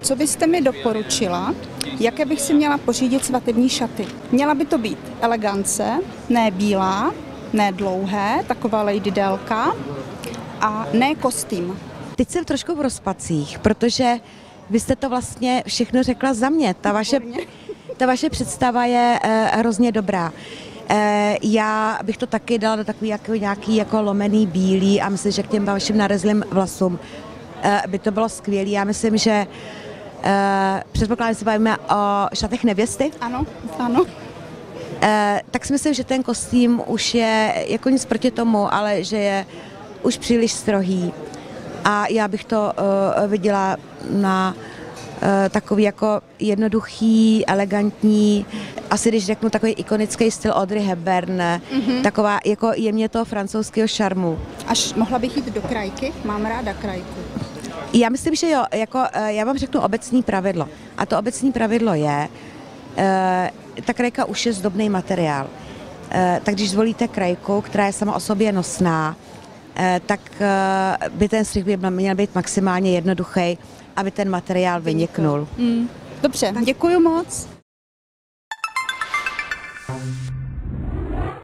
Co byste mi doporučila, jaké bych si měla pořídit svatební šaty? Měla by to být elegance, ne bílá, ne dlouhé, taková Lady Délka a ne kostým. Teď jsem trošku v rozpacích, protože vy jste to vlastně všechno řekla za mě. Ta vaše představa je hrozně dobrá. Já bych to taky dala do takový nějaký jako lomený bílý a myslím, že k těm vašim narezlým vlasům by to bylo skvělé. Já myslím, že předpokládám, že se bavíme o šatech nevěsty. Ano, ano. Tak si myslím, že ten kostým už je jako nic proti tomu, ale že je už příliš strohý. A já bych to viděla na takový jako jednoduchý, elegantní, asi když řeknu takový ikonický styl Audrey Hepburn, taková jako jemně toho francouzského šarmu. Až mohla bych jít do krajky? Mám ráda krajku. Já myslím, že jo, jako já vám řeknu obecní pravidlo. A to obecní pravidlo je, ta krajka už je zdobný materiál. Tak když zvolíte krajku, která je sama o sobě nosná, tak by ten střih měl být maximálně jednoduchý, aby ten materiál vyniknul. Dobře, děkuji moc.